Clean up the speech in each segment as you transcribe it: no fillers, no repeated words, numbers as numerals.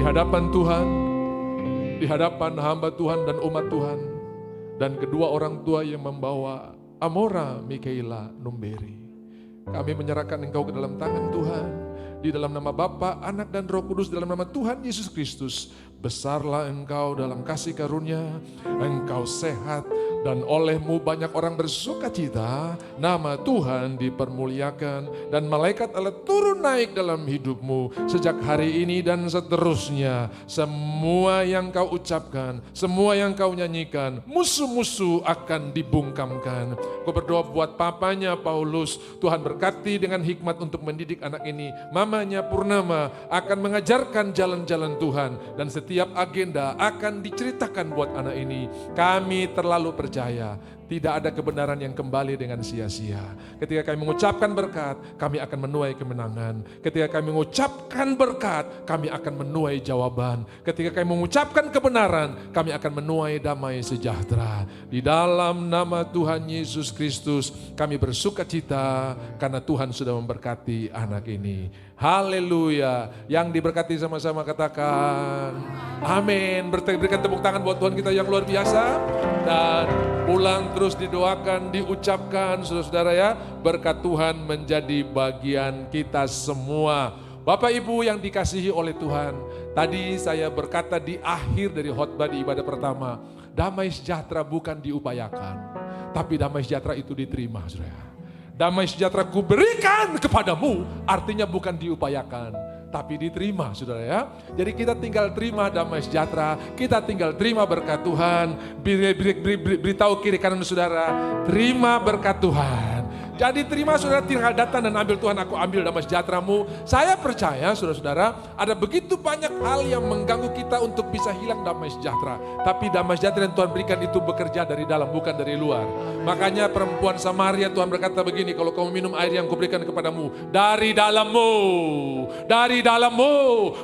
di hadapan Tuhan, di hadapan hamba Tuhan dan umat Tuhan, dan kedua orang tua yang membawa Amora Mikaela Numberi. Kami menyerahkan Engkau ke dalam tangan Tuhan, di dalam nama Bapa, Anak dan Roh Kudus, dalam nama Tuhan Yesus Kristus. Besarlah Engkau dalam kasih karunia, Engkau sehat, dan olehmu banyak orang bersuka cita, nama Tuhan dipermuliakan, dan malaikat Allah turun naik dalam hidupmu sejak hari ini dan seterusnya. Semua yang kau ucapkan, semua yang kau nyanyikan, musuh-musuh akan dibungkamkan. Kau berdoa buat papanya Paulus, Tuhan berkati dengan hikmat untuk mendidik anak ini. Mamanya Purnama akan mengajarkan jalan-jalan Tuhan, dan setiap agenda akan diceritakan buat anak ini. Kami terlalu percaya tidak ada kebenaran yang kembali dengan sia-sia. Ketika kami mengucapkan berkat, kami akan menuai kemenangan. Ketika kami mengucapkan berkat, kami akan menuai jawaban. Ketika kami mengucapkan kebenaran, kami akan menuai damai sejahtera. Di dalam nama Tuhan Yesus Kristus, kami bersuka cita karena Tuhan sudah memberkati anak ini. Haleluya. Yang diberkati sama-sama katakan amin. Berikan tepuk tangan buat Tuhan kita yang luar biasa. Dan pulang terus didoakan, diucapkan saudara-saudara ya. Berkat Tuhan menjadi bagian kita semua. Bapak Ibu yang dikasihi oleh Tuhan. Tadi saya berkata di akhir dari khotbah di ibadah pertama. Damai sejahtera bukan diupayakan, tapi damai sejahtera itu diterima saudara. Damai sejahtera ku berikan kepadamu, artinya bukan diupayakan, tapi diterima saudara ya. Jadi kita tinggal terima damai sejahtera, kita tinggal terima berkat Tuhan. Beritahu kiri kanan saudara, terima berkat Tuhan. Jadi terima saudara, tinggal datang dan ambil, Tuhan aku ambil damai sejahtera-Mu. Saya percaya saudara-saudara, ada begitu banyak hal yang mengganggu kita untuk bisa hilang damai sejahtera. Tapi damai sejahtera yang Tuhan berikan itu bekerja dari dalam, bukan dari luar. Makanya perempuan Samaria Tuhan berkata begini, kalau kamu minum air yang kuberikan kepadamu, dari dalammu,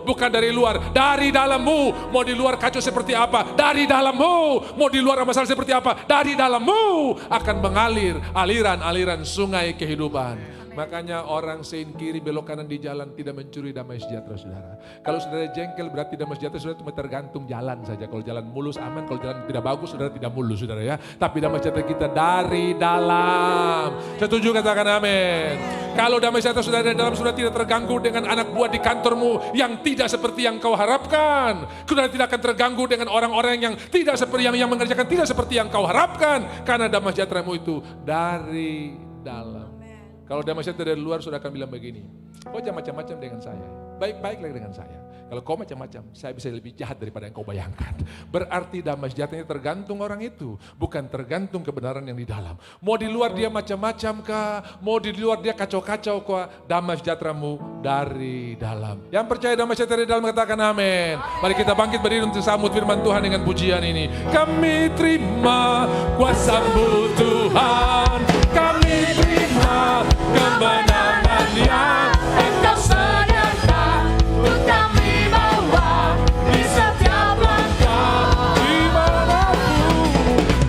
bukan dari luar, dari dalammu. Mau di luar kacau seperti apa, dari dalammu. Mau di luar masalah seperti apa, dari dalammu akan mengalir aliran-aliran sungai kehidupan. Makanya orang sein kiri belok kanan di jalan tidak mencuri damai sejahtera saudara. Kalau saudara jengkel berarti damai sejahtera saudara cuma tergantung jalan saja. Kalau jalan mulus aman, kalau jalan tidak bagus saudara tidak mulus saudara ya. Tapi damai sejahtera kita dari dalam. Setuju katakan amin. Kalau damai sejahtera saudara dari dalam, saudara tidak terganggu dengan anak buah di kantormu yang tidak seperti yang kau harapkan. Saudara tidak akan terganggu dengan orang-orang yang tidak seperti yang mengerjakan tidak seperti yang kau harapkan. Karena damai sejahtera-Mu itu dari dalam. Kalau damai sejahtera dari luar, saudara akan bilang begini, kau jangan macam-macam dengan saya, baik-baiklah dengan saya. Kalau kau macam-macam, saya bisa lebih jahat daripada yang kau bayangkan. Berarti damai sejahteranya tergantung orang itu, bukan tergantung kebenaran yang di dalam. Mau di luar dia macam-macam kah, mau di luar dia kacau-kacau kah, damai sejahtera-Mu dari dalam. Yang percaya damai sejahtera dari dalam katakan amin. Mari kita bangkit berdiri untuk sambut firman Tuhan dengan pujian ini. Kami terima kuasa-Mu Tuhan, kami terima kemenangan yang Engkau sediakan untuk kami bawa di setiap langkah.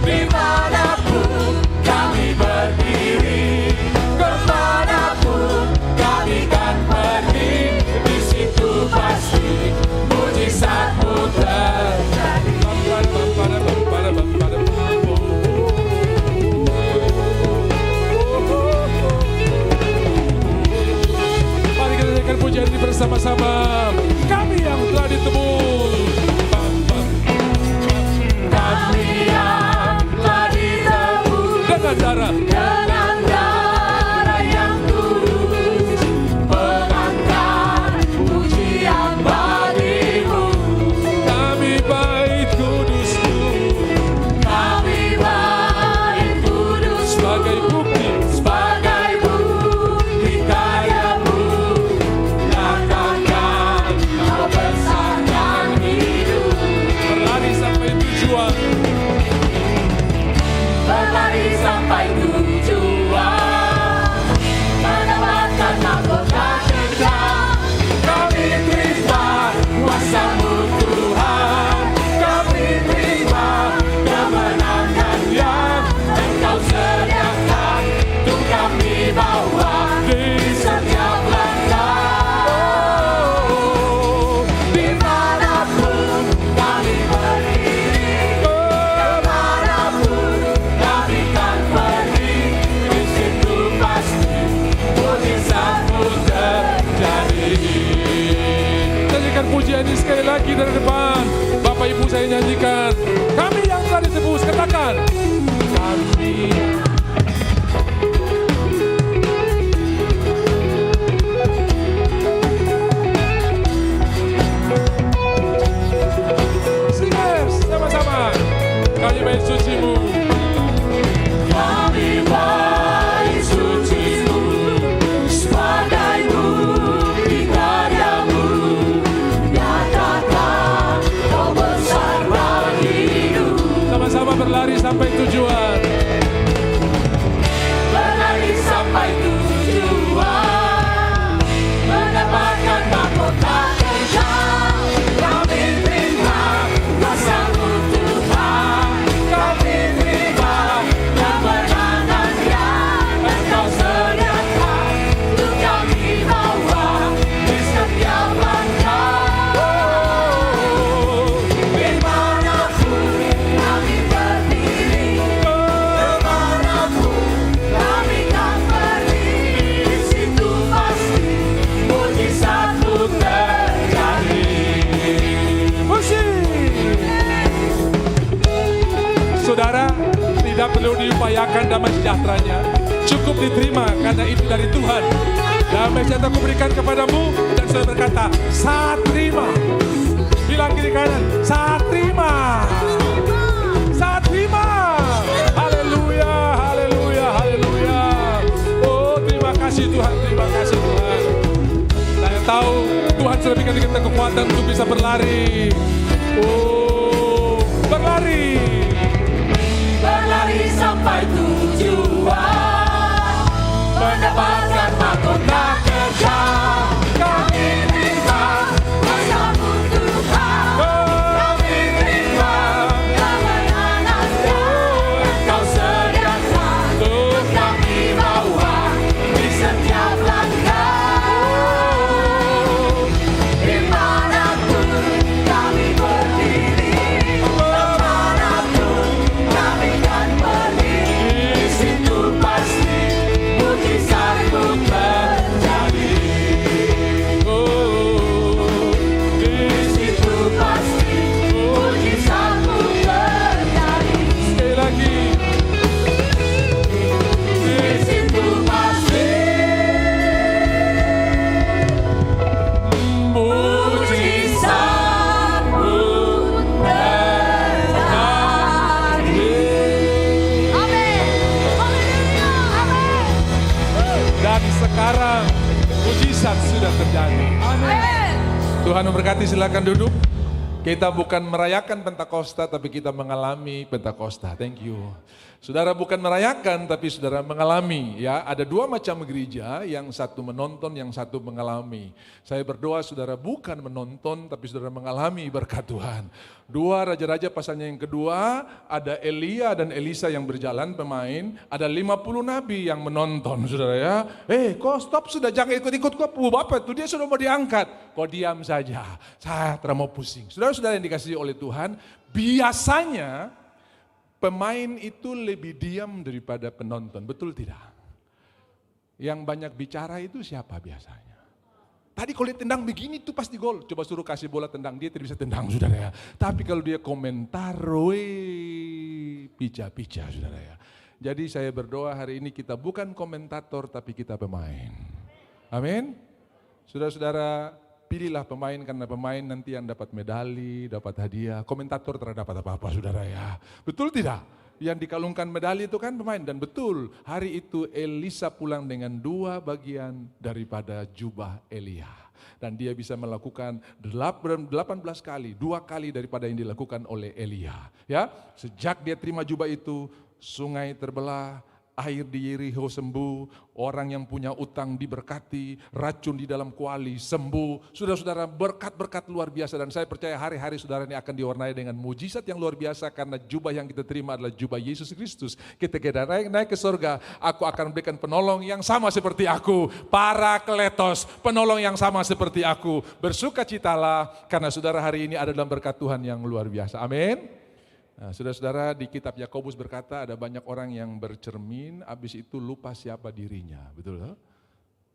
Dimanapun kami berdiri, kemanapun kami kan pergi, di situ pasti mujizat-Mu terjadi. Pujian ini bersama-sama, kami yang telah ditebus, kami yang telah ditebus dengan darah yang tulus, mengangkat pujian bagimu. Kami bait kudus-Mu, kami bait kudus sebagai bukti karya-Mu. nyanyikan pujian ini sekali lagi dari depan. Bapak Ibu saya nyanyikan. Kami yang telah ditebus, katakan. Kami. Singers, sama-sama. Kami main sucimu. Kami baik suci-Mu, sebagai bukti karya-Mu. Nyatakan Kau besar bagi hidup. Sama-sama berlari sampai tujuan. Berlari sampai tujuan, mendapatkan mahkota kekal. Kami terima kuasa-Mu Tuhan. Kami terima kemenangan yang Engkau sediakan untuk kami bawa di setiap langkah. Dimanapun kami berdiri, kemanapun kami kan pergi, di situ pasti mujizat-Mu terjadi. Musik. Saudara, tidak perlu diupayakan damai sejahteranya. Cukup diterima karena itu dari Tuhan. Damai sejahtera aku berikan kepadamu. Dan saudara berkata, saya terima. Bilang kiri kanan, saya terima. Saya terima. Haleluya, haleluya, haleluya. Oh, terima kasih Tuhan, terima kasih Tuhan. Saya tahu Tuhan sudah berikan kita kekuatan untuk bisa berlari. Oh, berlari. Berlari sampai tujuan, mendapatkan mahkota kekal. Kami terima kuasa-Mu Tuhan. Kami terima kemenangan yang Engkau sediakan untuk kami bawa di setiap langkah. Dimanapun kami berdiri, kemanapun kami kan pergi, di situ pasti mujizat-Mu terjadi. Oh, Di situ pasti mujizat-Mu terjadi. sekali lagi. Di situ pasti mujizat-Mu terjadi. Amin. Haleluya. Amin. Dan sekarang mujizat sudah terjadi. Amin. Tuhan memberkati, silakan duduk. Kita bukan merayakan Pentakosta tapi kita mengalami Pentakosta. Thank you. Saudara bukan merayakan tapi saudara mengalami, ya. Ada dua macam gereja, yang satu menonton, yang satu mengalami. Saya berdoa saudara bukan menonton tapi saudara mengalami berkat Tuhan. Dua Raja-Raja pasalnya yang kedua, ada Elia dan Elisa yang berjalan pemain, ada 50 nabi yang menonton saudara ya. Kau stop sudah, jangan ikut-ikut kau. Bapak itu dia sudah mau diangkat. Kau diam saja, saya terlalu pusing. Saudara-saudara yang dikasihi oleh Tuhan, biasanya pemain itu lebih diam daripada penonton, betul tidak? Yang banyak bicara itu siapa biasanya? Tadi kalau dia tendang begini tuh pasti gol. Coba suruh kasih bola tendang, dia tidak bisa tendang saudara ya. Tapi kalau dia komentar, pica-pica saudara ya. Jadi saya berdoa hari ini kita bukan komentator tapi kita pemain. Amin. Saudara-saudara, pilihlah pemain karena pemain nanti yang dapat medali, dapat hadiah. Komentator tidak dapat apa-apa saudara ya. Betul tidak? Yang dikalungkan medali itu kan pemain. Dan betul, hari itu Elisa pulang dengan 2 bagian daripada jubah Elia. Dan dia bisa melakukan 18 kali, 2 kali daripada yang dilakukan oleh Elia. Ya, sejak dia terima jubah itu, sungai terbelah, air di Yeriko sembuh, orang yang punya utang diberkati, racun di dalam kuali sembuh. Saudara-saudara, berkat-berkat luar biasa, dan saya percaya hari-hari saudara ini akan diwarnai dengan mujizat yang luar biasa karena jubah yang kita terima adalah jubah Yesus Kristus. Ketika kita naik ke surga, aku akan berikan penolong yang sama seperti aku, Parakletos, penolong yang sama seperti aku. Bersukacitalah karena saudara hari ini ada dalam berkat Tuhan yang luar biasa. Amin. Nah, saudara-saudara, di kitab Yakobus berkata ada banyak orang yang bercermin, habis itu lupa siapa dirinya, betul?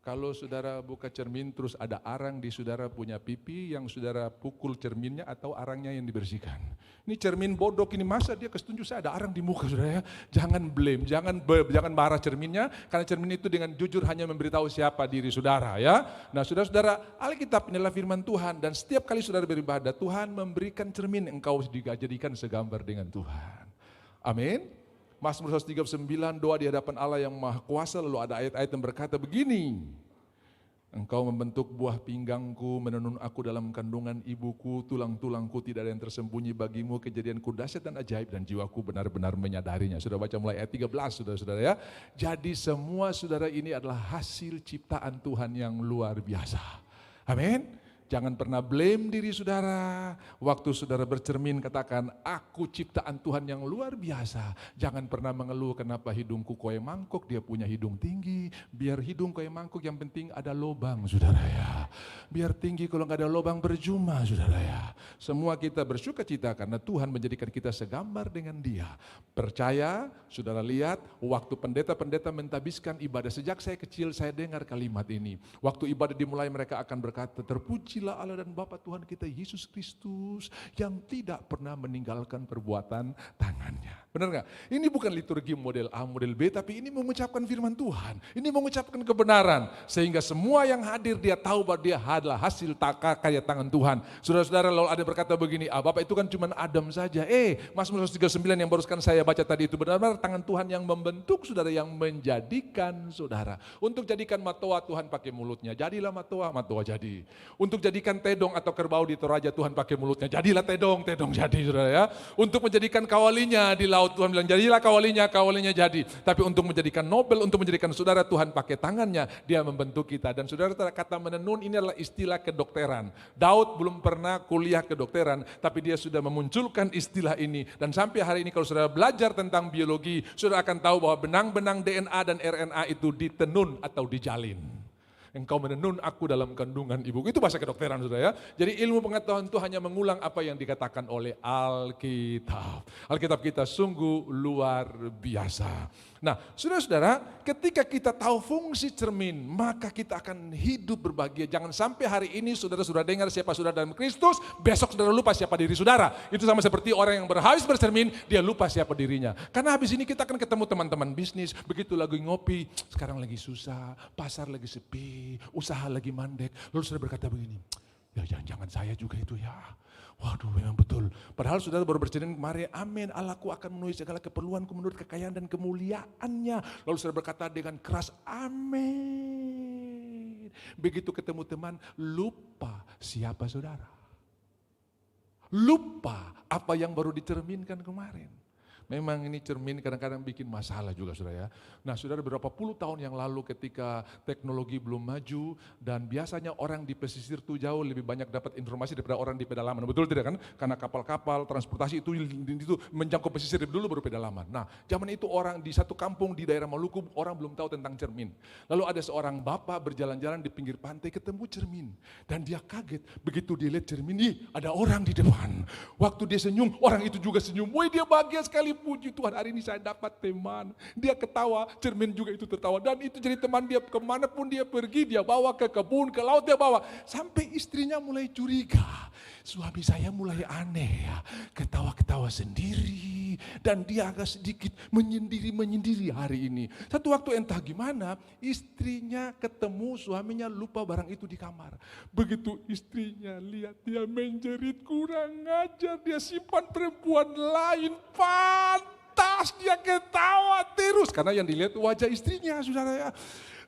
Kalau saudara buka cermin terus ada arang di saudara punya pipi yang saudara pukul cerminnya atau arangnya yang dibersihkan. Ini cermin bodoh ini, masa dia kesetunjuk saya ada arang di muka saudara ya. Jangan blame, jangan marah cerminnya, karena cermin itu dengan jujur hanya memberitahu siapa diri saudara ya. Nah saudara-saudara, Alkitab inilah firman Tuhan dan setiap kali saudara beribadah Tuhan memberikan cermin engkau dijadikan segambar dengan Tuhan. Amin. Mazmur 139, doa di hadapan Allah yang Maha Kuasa, lalu ada ayat-ayat yang berkata begini, Engkau membentuk buah pinggangku, menenun aku dalam kandungan ibuku, tulang-tulangku tidak ada yang tersembunyi bagimu, kejadianku dahsyat dan ajaib dan jiwaku benar-benar menyadarinya. Sudah baca mulai ayat 13 saudara-saudara ya. Jadi semua saudara ini adalah hasil ciptaan Tuhan yang luar biasa. Amin. Jangan pernah blame diri saudara. Waktu saudara bercermin katakan, aku ciptaan Tuhan yang luar biasa. Jangan pernah mengeluh kenapa hidungku koe mangkok, dia punya hidung tinggi. Biar hidung koe mangkok yang penting ada lobang saudara ya. Biar tinggi kalau nggak ada lobang berjuma saudara ya. Semua kita bersuka cita karena Tuhan menjadikan kita segambar dengan Dia. Percaya, saudara lihat waktu pendeta-pendeta mentabiskan ibadah. Sejak saya kecil saya dengar kalimat ini. Waktu ibadah dimulai mereka akan berkata, terpuji Allah dan Bapa Tuhan kita Yesus Kristus yang tidak pernah meninggalkan perbuatan tangannya. Benar gak? Ini bukan liturgi model A, model B, tapi ini mengucapkan firman Tuhan. Ini mengucapkan kebenaran. Sehingga semua yang hadir dia tahu bahwa dia adalah hasil karya tangan Tuhan. Saudara-saudara, lalu ada berkata begini, Bapak itu kan cuma Adam saja. Mazmur 139 yang barusan saya baca tadi itu benar-benar tangan Tuhan yang membentuk saudara, yang menjadikan saudara. Untuk jadikan matoa Tuhan pakai mulutnya. Jadilah matoa jadi. Untuk jadikan tedong atau kerbau di Toraja Tuhan pakai mulutnya. Jadilah tedong jadi saudara ya. Untuk menjadikan kawalinya di laut Tuhan bilang jadilah kawalinya jadi. Tapi untuk menjadikan Nobel, untuk menjadikan saudara Tuhan pakai tangannya, dia membentuk kita. Dan saudara kata menenun ini adalah istilah kedokteran. Daud belum pernah kuliah kedokteran, tapi dia sudah memunculkan istilah ini. Dan sampai hari ini kalau saudara belajar tentang biologi, saudara akan tahu bahwa benang-benang DNA dan RNA itu ditenun atau dijalin. Engkau menenun aku dalam kandungan ibuku. Itu bahasa kedokteran saudara ya. Jadi ilmu pengetahuan itu hanya mengulang apa yang dikatakan oleh Alkitab. Alkitab kita sungguh luar biasa. Nah saudara-saudara, ketika kita tahu fungsi cermin, maka kita akan hidup berbahagia. Jangan sampai hari ini saudara-saudara dengar siapa saudara dalam Kristus, besok saudara lupa siapa diri saudara. Itu sama seperti orang yang habis bercermin, dia lupa siapa dirinya. Karena habis ini kita akan ketemu teman-teman bisnis, begitu lagi ngopi, sekarang lagi susah, pasar lagi sepi, usaha lagi mandek. Lalu saudara berkata begini, ya jangan saya juga itu ya. Waduh memang betul. Padahal saudara baru bercermin kemarin, amin, Allahku akan memenuhi segala keperluanku menurut kekayaan dan kemuliaannya. Lalu saudara berkata dengan keras, amin. Begitu ketemu teman, lupa siapa saudara. Lupa apa yang baru dicerminkan kemarin. Memang ini cermin kadang-kadang bikin masalah juga saudara ya. Nah saudara, berapa puluh tahun yang lalu ketika teknologi belum maju dan biasanya orang di pesisir itu jauh lebih banyak dapat informasi daripada orang di pedalaman. Betul tidak kan? Karena kapal-kapal transportasi itu menjangkau pesisir dulu baru pedalaman. Nah zaman itu orang di satu kampung di daerah Maluku, orang belum tahu tentang cermin. Lalu ada seorang bapak berjalan-jalan di pinggir pantai ketemu cermin. Dan dia kaget, begitu dia lihat cermin, ada orang di depan. Waktu dia senyum, orang itu juga senyum. Woi dia bahagia sekali. Puji Tuhan, hari ini saya dapat teman. Dia ketawa, cermin juga itu tertawa. Dan itu jadi teman dia, kemanapun dia pergi, dia bawa ke kebun, ke laut dia bawa. Sampai istrinya mulai curiga. Suami saya mulai aneh ya, ketawa-ketawa sendiri. Dan dia agak sedikit menyendiri hari ini. Satu waktu entah gimana, istrinya ketemu suaminya lupa barang itu di kamar. Begitu istrinya lihat dia menjerit, kurang ajar, dia simpan perempuan lain, pantas dia ketawa terus. Karena yang dilihat wajah istrinya saudara ya.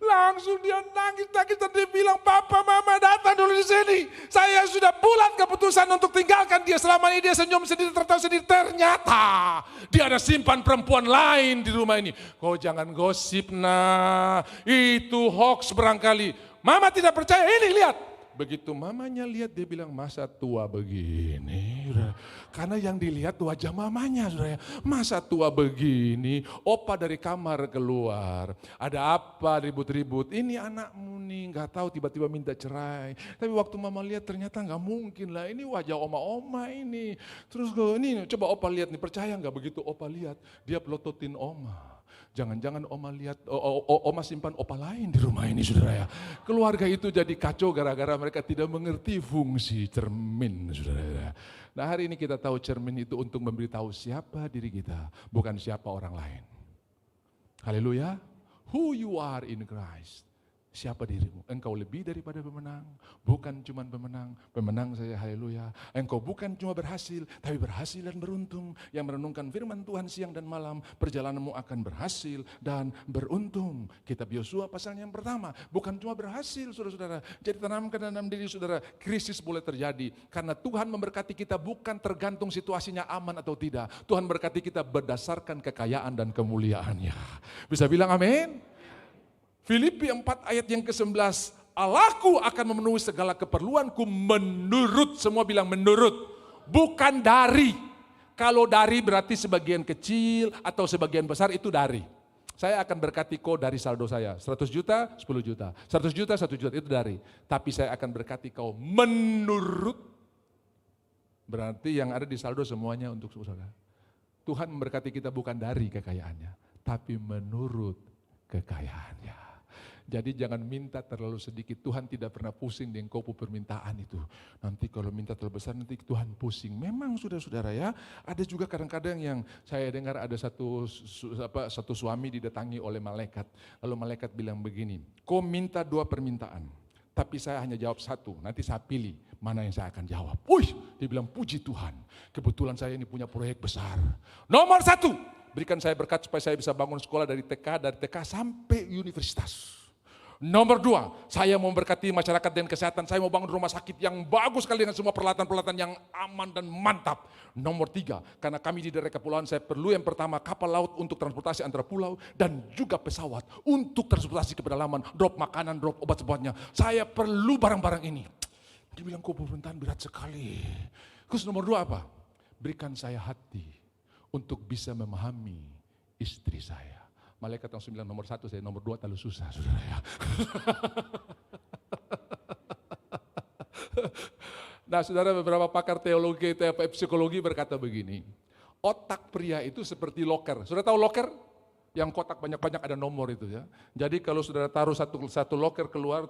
Langsung dia nangis dan dia bilang, Papa Mama datang dulu di sini. Saya sudah bulat keputusan untuk tinggalkan dia. Selama ini dia senyum sendiri, tertawa sendiri. Ternyata dia ada simpan perempuan lain di rumah ini. Kau jangan gosip nah, itu hoax barangkali. Mama tidak percaya, ini lihat. Begitu mamanya lihat dia bilang, masa tua begini. Karena yang dilihat wajah mamanya saudara. Masa tua begini. Opa dari kamar keluar. Ada apa ribut-ribut. Ini anakmu nih gak tahu tiba-tiba minta cerai. Tapi waktu mama lihat ternyata gak mungkin lah. Ini wajah oma-oma ini. Terus ini coba opa lihat nih, percaya gak? Begitu opa lihat dia pelototin oma. Jangan-jangan oma lihat, oma simpan opa lain di rumah ini saudara ya. Keluarga itu jadi kacau gara-gara mereka tidak mengerti fungsi cermin saudara ya. Nah hari ini kita tahu cermin itu untuk memberitahu siapa diri kita, bukan siapa orang lain. Haleluya. Who you are in Christ. Siapa dirimu? Engkau lebih daripada pemenang, bukan cuma pemenang. Pemenang saya, haleluya. Engkau bukan cuma berhasil, tapi berhasil dan beruntung. Yang merenungkan firman Tuhan siang dan malam, perjalananmu akan berhasil dan beruntung. Kitab Yosua pasal yang pertama, bukan cuma berhasil saudara-saudara. Jadi tanamkan dalam diri saudara, krisis boleh terjadi. Karena Tuhan memberkati kita bukan tergantung situasinya aman atau tidak. Tuhan berkati kita berdasarkan kekayaan dan kemuliaannya. Bisa bilang amin? Filipi 4 ayat yang ke-11, Allahku akan memenuhi segala keperluanku menurut, semua bilang menurut, bukan dari. Kalau dari berarti sebagian kecil atau sebagian besar itu dari. Saya akan berkati kau dari saldo saya, 100 juta, 10 juta, 100 juta, 1 juta, itu dari. Tapi saya akan berkati kau menurut, berarti yang ada di saldo semuanya untuk saudara. Tuhan memberkati kita bukan dari kekayaannya, tapi menurut kekayaannya. Jadi jangan minta terlalu sedikit. Tuhan tidak pernah pusing dengan kau permintaan itu. Nanti kalau minta terlalu besar nanti Tuhan pusing. Memang saudara-saudara ya, ada juga kadang-kadang yang saya dengar ada satu suami didatangi oleh malaikat. Lalu malaikat bilang begini, kau minta 2 permintaan, tapi saya hanya jawab 1. Nanti saya pilih mana yang saya akan jawab. Dia bilang puji Tuhan, kebetulan saya ini punya proyek besar. Nomor 1, berikan saya berkat supaya saya bisa bangun sekolah dari TK sampai universitas. Nomor 2, saya mau memberkati masyarakat dan kesehatan, saya mau bangun rumah sakit yang bagus sekali dengan semua peralatan-peralatan yang aman dan mantap. Nomor 3, karena kami di daerah kepulauan saya perlu yang pertama kapal laut untuk transportasi antara pulau dan juga pesawat untuk transportasi ke pedalaman, drop makanan, drop obat-obatnya. Saya perlu barang-barang ini. Dia bilang kok pemerintahan berat sekali. Terus nomor 2 apa? Berikan saya hati untuk bisa memahami istri saya. Malaikat langsung bilang nomor 1 saya, nomor 2 terlalu susah saudara ya. Nah saudara, beberapa pakar teologi, psikologi berkata begini, otak pria itu seperti loker. Saudara tahu loker? Yang kotak banyak-banyak ada nomor itu ya. Jadi kalau saudara taruh satu loker keluar,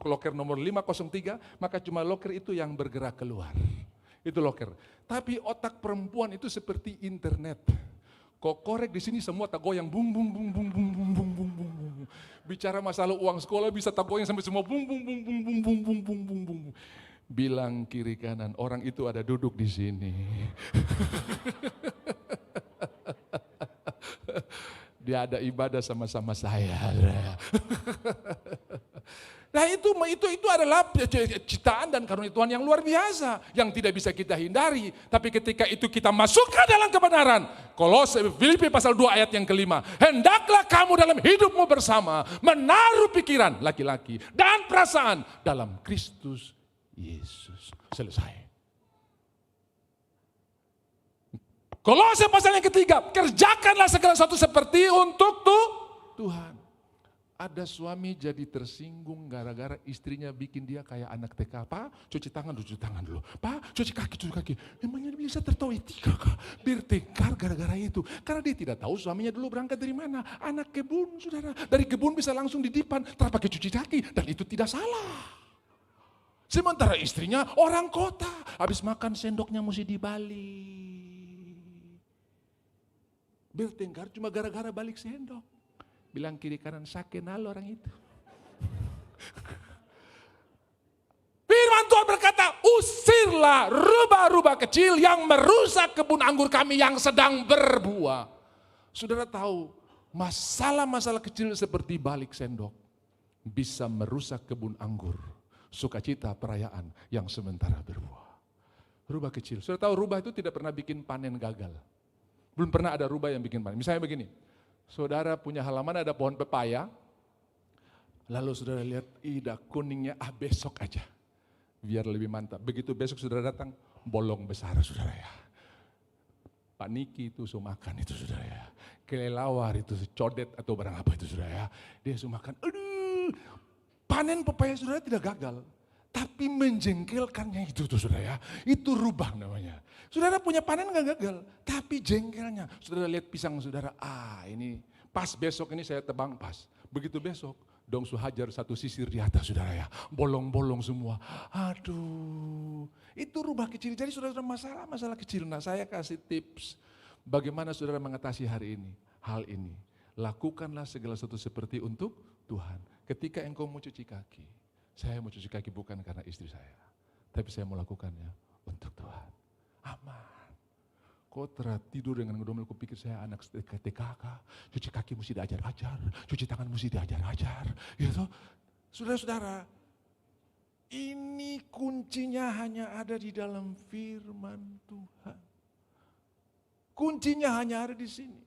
loker nomor 503, maka cuma loker itu yang bergerak keluar. Itu loker. Tapi otak perempuan itu seperti internet. Kok korek di sini semua tak goyang, bung bung bung bung bung bung bung bung bung. Bicara masalah uang sekolah bisa tak goyang sampai semua bung bung bung bung bung bung bung bung bung bung. Bilang kiri kanan, orang itu ada duduk di sini. Dia ada ibadah sama-sama saya. Nah itu adalah ciptaan dan karunia Tuhan yang luar biasa, yang tidak bisa kita hindari. Tapi ketika itu kita masukkan dalam kebenaran, Filipi pasal 2 ayat yang kelima, hendaklah kamu dalam hidupmu bersama menaruh pikiran laki-laki dan perasaan dalam Kristus Yesus. Selesai. Kolose pasal yang ketiga, kerjakanlah segala sesuatu seperti untuk Tuhan. Ada suami jadi tersinggung gara-gara istrinya bikin dia kayak anak TK. Pak, cuci tangan dulu. Pak, cuci kaki. Emangnya bisa tertawa etika kah? Bertengkar gara-gara itu. Karena dia tidak tahu suaminya dulu berangkat dari mana. Anak kebun, saudara. Dari kebun bisa langsung di dipan, tanpa pakai cuci kaki. Dan itu tidak salah. Sementara istrinya orang kota. Habis makan sendoknya mesti dibalik. Bertengkar cuma gara-gara balik sendok. Bilang kiri kanan, saya kenal orang itu. Firman Tuhan berkata, usirlah rubah-rubah kecil yang merusak kebun anggur kami yang sedang berbuah. Saudara tahu, masalah-masalah kecil seperti balik sendok bisa merusak kebun anggur, sukacita perayaan yang sementara berbuah. Rubah kecil, saudara tahu rubah itu tidak pernah bikin panen gagal. Belum pernah ada rubah yang bikin panen. Misalnya begini, saudara punya halaman ada pohon pepaya, lalu saudara lihat, kuningnya besok aja, biar lebih mantap. Begitu besok saudara datang, bolong besar saudara ya. Pak Niki itu makan itu saudara ya. Kelelawar itu codet atau barang apa itu saudara ya. Dia makan, panen pepaya saudara tidak gagal. Tapi menjengkelkannya itu tuh saudara ya, itu rubah namanya. Saudara punya panen gak gagal, tapi jengkelnya. Saudara lihat pisang saudara, ini Pas besok ini saya tebang pas. Begitu besok, dong su hajar satu sisir di atas saudara ya. Bolong-bolong semua. Aduh, itu rubah kecil. Jadi saudara masalah kecil. Nah saya kasih tips bagaimana saudara mengatasi hari ini. Hal ini. Lakukanlah segala sesuatu seperti untuk Tuhan. Ketika engkau mau cuci kaki. Saya mau cuci kaki bukan karena istri saya. Tapi saya mau lakukannya untuk Tuhan. Aman. Kau tidur dengan ngedumel, kau pikir saya anak TKK, cuci kaki mesti diajar-ajar, cuci tangan mesti diajar-ajar. Gitu. Saudara-saudara, ini kuncinya hanya ada di dalam firman Tuhan. Kuncinya hanya ada di sini.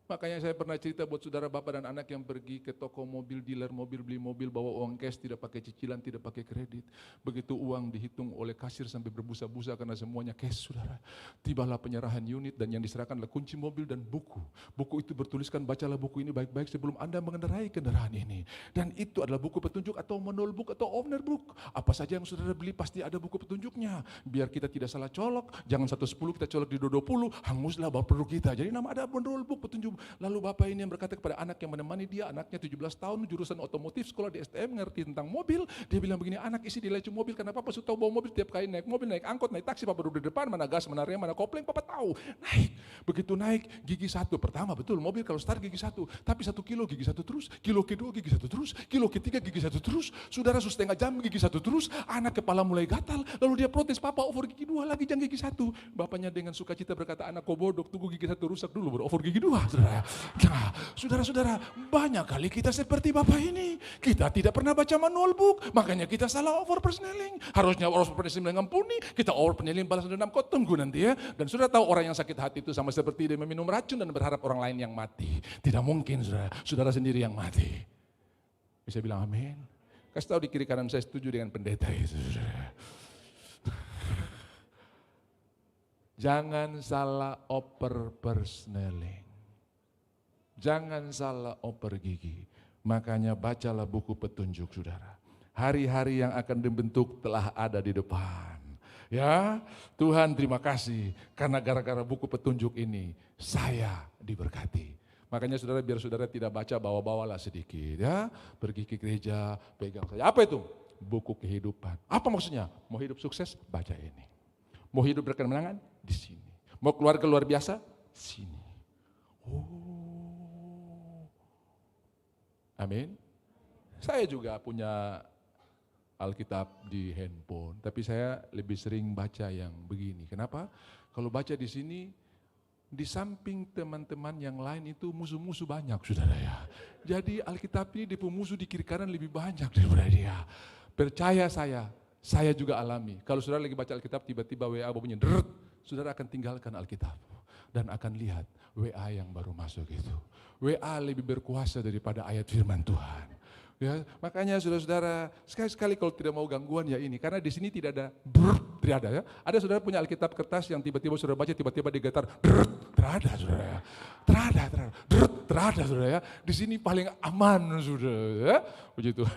Makanya saya pernah cerita buat saudara bapak dan anak yang pergi ke toko mobil, dealer mobil, beli mobil, bawa uang cash, tidak pakai cicilan, tidak pakai kredit. Begitu uang dihitung oleh kasir sampai berbusa-busa karena semuanya cash saudara. Tibalah penyerahan unit dan yang diserahkan adalah kunci mobil dan buku. Buku itu bertuliskan, bacalah buku ini baik-baik sebelum Anda mengendarai kendaraan ini. Dan itu adalah buku petunjuk atau manual book atau owner book. Apa saja yang saudara beli pasti ada buku petunjuknya. Biar kita tidak salah colok, jangan 110 kita colok di 220, hanguslah bapak perlu kita. Jadi nama ada manual book petunjuk. Lalu bapak ini yang berkata kepada anak yang menemani dia, anaknya 17 tahun, jurusan otomotif, sekolah di STM, ngerti tentang mobil. Dia bilang begini, anak isi di lecu mobil, karena papa sudah tahu bawa mobil, tiap kali naik mobil, naik angkot, naik taksi, papa duduk di depan, mana gas, mana rem, mana kopling, papa tahu. Naik, begitu naik, gigi satu, pertama betul, mobil kalau start gigi satu, tapi 1 kilo gigi satu terus, kilo kedua gigi satu terus, kilo ketiga gigi satu terus, saudara setengah jam gigi satu terus, anak kepala mulai gatal, lalu dia protes, papa over gigi 2 lagi, jangan gigi 1. Bapaknya dengan sukacita berkata, anak kau bodoh, tunggu gigi 1 rusak dulu, baru over gigi 2, saudara. Nah, saudara-saudara, banyak kali kita seperti Bapak ini. Kita tidak pernah baca manual book, makanya kita salah over persneling. Harusnya over persneling ngampuni, kita over persneling balas dendam, kau tunggu nanti ya. Dan sudah tahu orang yang sakit hati itu sama seperti dia meminum racun dan berharap orang lain yang mati. Tidak mungkin saudara sendiri yang mati. Bisa bilang amin? Kasih tahu di kiri kanan saya setuju dengan pendeta itu. Saudara. Jangan salah over persneling. Jangan salah oper gigi. Makanya bacalah buku petunjuk saudara. Hari-hari yang akan dibentuk telah ada di depan. Ya, Tuhan terima kasih. Karena gara-gara buku petunjuk ini, saya diberkati. Makanya saudara biar saudara tidak baca, bawa-bawalah sedikit ya. Pergi ke gereja, pegang saja. Apa itu? Buku kehidupan. Apa maksudnya? Mau hidup sukses? Baca ini. Mau hidup berkemenangan? Di sini. Mau keluarga luar biasa? Sini. Oh. Amin. Saya juga punya Alkitab di handphone, tapi saya lebih sering baca yang begini. Kenapa? Kalau baca di sini, di samping teman-teman yang lain itu musuh-musuh banyak, saudara ya. Jadi Alkitab ini di pemusuh di kiri kanan lebih banyak daripada dia. Percaya saya juga alami. Kalau saudara lagi baca Alkitab, tiba-tiba WA bunyi, saudara akan tinggalkan Alkitab dan akan lihat WA yang baru masuk itu. WA lebih berkuasa daripada ayat firman Tuhan. Ya, makanya saudara-saudara, sekali-sekali kalau tidak mau gangguan ya ini, karena di sini tidak ada tidak ada ya. Ada saudara punya Alkitab kertas yang tiba-tiba saudara baca, tiba-tiba digetar, terada saudara ya. Terada saudara ya. Di sini paling aman saudara ya. Begitu.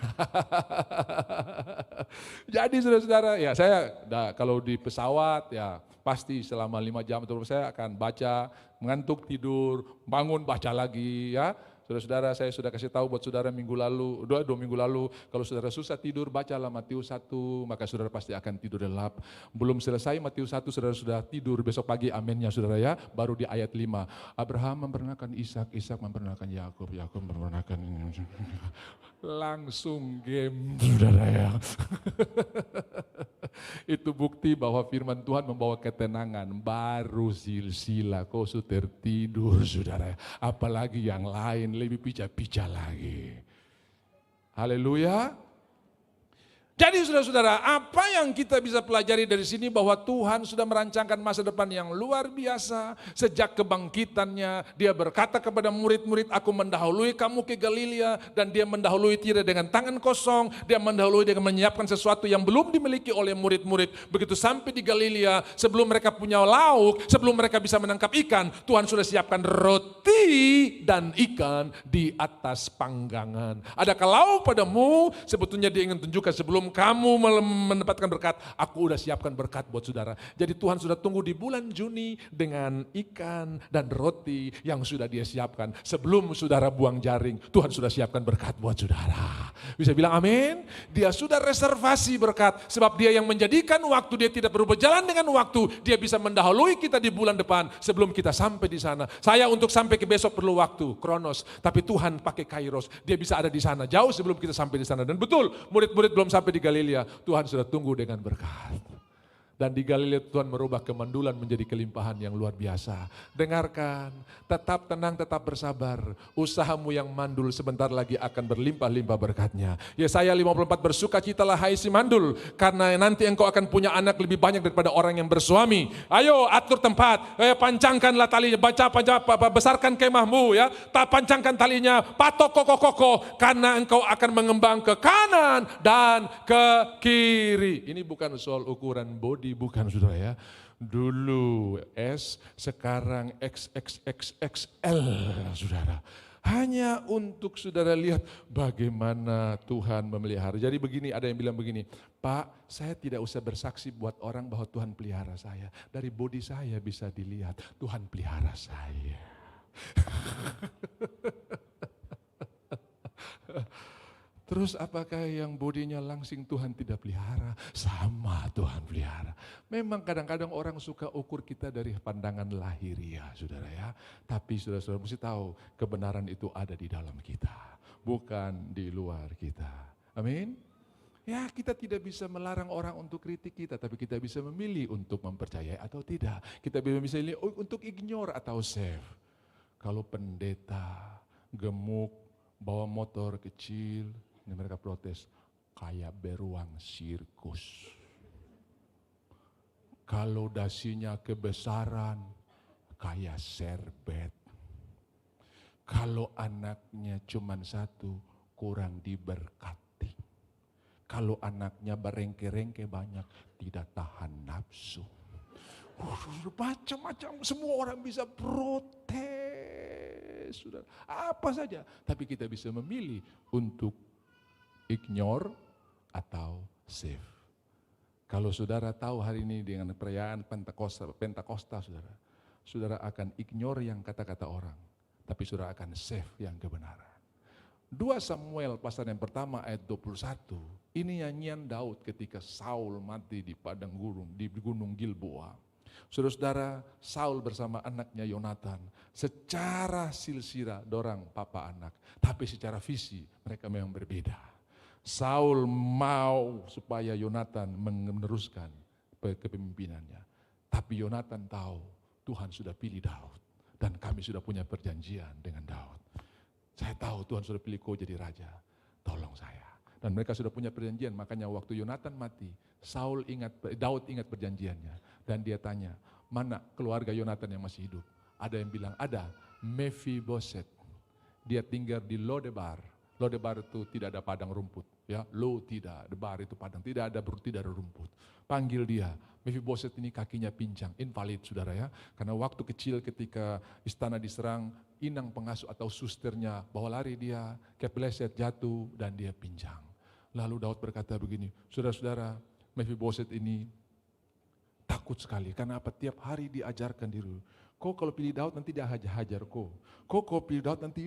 Jadi saudara-saudara, ya saya kalau di pesawat ya pasti selama 5 jam terus saya akan baca, mengantuk tidur, bangun baca lagi ya. Saudara-saudara, saya sudah kasih tahu buat saudara minggu lalu, 2 minggu lalu, kalau saudara susah tidur, bacalah Matius 1, maka saudara pasti akan tidur lelap. Belum selesai Matius 1, saudara sudah tidur, besok pagi aminnya saudara ya, baru di ayat 5. Abraham memperanakan Ishak, Ishak memperanakan Yakub, Yakub memperanakan langsung game saudara ya. Itu bukti bahwa firman Tuhan membawa ketenangan, baru silsilah kau sudah tertidur saudara. Apalagi yang lain lebih pica-pica lagi. Haleluya. Jadi saudara-saudara, apa yang kita bisa pelajari dari sini bahwa Tuhan sudah merancangkan masa depan yang luar biasa. Sejak kebangkitannya, dia berkata kepada murid-murid, aku mendahului kamu ke Galilea, dan dia mendahului tidak dengan tangan kosong, dia mendahului dengan menyiapkan sesuatu yang belum dimiliki oleh murid-murid. Begitu sampai di Galilea, sebelum mereka punya lauk, sebelum mereka bisa menangkap ikan, Tuhan sudah siapkan roti dan ikan di atas panggangan. Ada kalau padamu, sebetulnya dia ingin tunjukkan sebelum Sebelum kamu mendapatkan berkat, aku udah siapkan berkat buat saudara. Jadi Tuhan sudah tunggu di bulan Juni dengan ikan dan roti yang sudah dia siapkan. Sebelum saudara buang jaring, Tuhan sudah siapkan berkat buat saudara. Bisa bilang amin? Dia sudah reservasi berkat, sebab dia yang menjadikan waktu, dia tidak perlu berjalan dengan waktu. Dia bisa mendahului kita di bulan depan sebelum kita sampai di sana. Saya untuk sampai ke besok perlu waktu, kronos. Tapi Tuhan pakai kairos, dia bisa ada di sana jauh sebelum kita sampai di sana. Dan betul, murid-murid belum sampai di Galilea, Tuhan sudah tunggu dengan berkat. Dan di Galilea Tuhan merubah kemandulan menjadi kelimpahan yang luar biasa. Dengarkan, tetap tenang, tetap bersabar. Usahamu yang mandul sebentar lagi akan berlimpah-limpah berkatnya. Yesaya 54, bersukacitalah hai si mandul, karena nanti engkau akan punya anak lebih banyak daripada orang yang bersuami. Ayo atur tempat, pancangkanlah talinya, besarkan kemahmu ya. Pancangkan talinya, patok kokoh-kokoh, karena engkau akan mengembang ke kanan dan ke kiri. Ini bukan soal ukuran body, bukan saudara ya. Dulu S, sekarang XXXXL saudara. Hanya untuk saudara lihat bagaimana Tuhan memelihara. Jadi begini, ada yang bilang begini, Pak, saya tidak usah bersaksi buat orang bahwa Tuhan pelihara saya. Dari body saya bisa dilihat, Tuhan pelihara saya. Terus apakah yang bodinya langsing Tuhan tidak pelihara? Sama Tuhan pelihara. Memang kadang-kadang orang suka ukur kita dari pandangan lahiriah, saudara ya. Tapi saudara-saudara mesti tahu kebenaran itu ada di dalam kita, bukan di luar kita. Amin. Ya, kita tidak bisa melarang orang untuk kritik kita, tapi kita bisa memilih untuk mempercayai atau tidak. Kita bisa memilih untuk ignore atau save. Kalau pendeta gemuk, bawa motor kecil, ini mereka protes, kayak beruang sirkus. Kalau dasinya kebesaran, kayak serbet. Kalau anaknya cuma satu, kurang diberkati. Kalau anaknya berengke-rengke banyak, tidak tahan nafsu. Macam-macam, semua orang bisa protes. Sudah, apa saja. Tapi kita bisa memilih untuk ignore atau save. Kalau saudara tahu hari ini dengan perayaan Pentakosta saudara, saudara akan ignore yang kata-kata orang, tapi saudara akan save yang kebenaran. 2 Samuel pasal yang pertama ayat 21, ini nyanyian Daud ketika Saul mati di padang gurun, di gunung Gilboa. Saudara-saudara, Saul bersama anaknya Yonatan, secara silsilah dorang papa anak, tapi secara visi mereka memang berbeda. Saul mau supaya Yonatan meneruskan kepemimpinannya. Tapi Yonatan tahu Tuhan sudah pilih Daud. Dan kami sudah punya perjanjian dengan Daud. Saya tahu Tuhan sudah pilih kau jadi raja. Tolong saya. Dan mereka sudah punya perjanjian. Makanya waktu Yonatan mati, Daud ingat perjanjiannya. Dan dia tanya, mana keluarga Yonatan yang masih hidup? Ada yang bilang, ada Mephiboset. Dia tinggal di Lodebar. Lodebar itu tidak ada padang rumput, ya. Tidak, debar itu padang, tidak ada rumput. Panggil dia, Mephiboset ini kakinya pincang, invalid saudara ya. Karena waktu kecil ketika istana diserang, inang pengasuh atau susternya bawa lari dia, kepleset jatuh dan dia pincang. Lalu Daud berkata begini, saudara-saudara, Mephiboset ini takut sekali, karena apa? Tiap hari diajarkan diri. Kau kalau pilih Daud nanti dia hajar kau. Kau pilih Daud nanti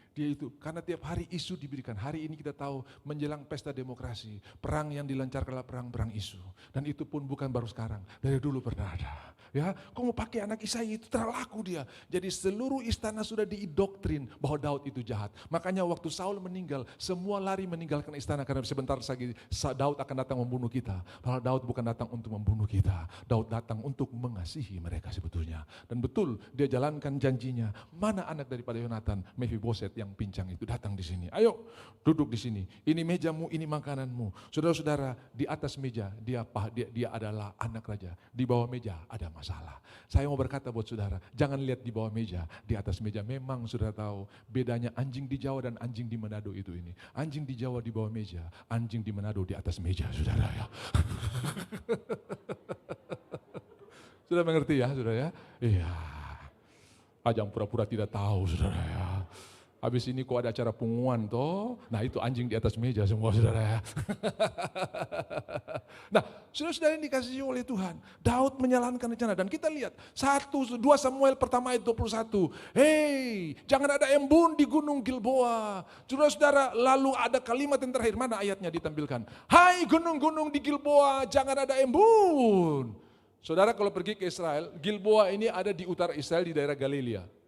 dia itu. Karena tiap hari isu diberikan. Hari ini kita tahu menjelang pesta demokrasi. Perang yang dilancarkanlah perang isu. Dan itu pun bukan baru sekarang. Dari dulu pernah ada. Ya, kau mau pakai anak Isai itu terlaku dia. Jadi seluruh istana sudah didoktrin bahwa Daud itu jahat. Makanya waktu Saul meninggal, semua lari meninggalkan istana karena sebentar lagi Daud akan datang membunuh kita. Padahal Daud bukan datang untuk membunuh kita. Daud datang untuk mengasihi mereka sebetulnya. Dan betul dia jalankan janjinya. Mana anak daripada Yonatan? Mephiboset yang pincang itu datang di sini. Ayo duduk di sini. Ini mejamu, ini makananmu. Saudara-saudara, di atas meja dia adalah anak raja. Di bawah meja ada masalah. Saya mau berkata buat saudara, jangan lihat di bawah meja, di atas meja. Memang saudara tahu bedanya anjing di Jawa dan anjing di Manado itu ini. Anjing di Jawa di bawah meja, anjing di Manado di atas meja, saudara ya. Sudah mengerti ya, saudara ya? Iya. Jangan pura-pura tidak tahu, saudara ya. Habis ini kok ada acara pengumuman toh. Nah itu anjing di atas meja semua saudara ya. Nah saudara-saudara yang dikasihi oleh Tuhan. Daud menjalankan rencana dan kita lihat 2 Samuel pertama ayat 21. Hei jangan ada embun di gunung Gilboa. Saudara-saudara lalu ada kalimat yang terakhir. Mana ayatnya ditampilkan? Hai gunung-gunung di Gilboa jangan ada embun. Saudara kalau pergi ke Israel, Gilboa ini ada di utara Israel di daerah Galilea.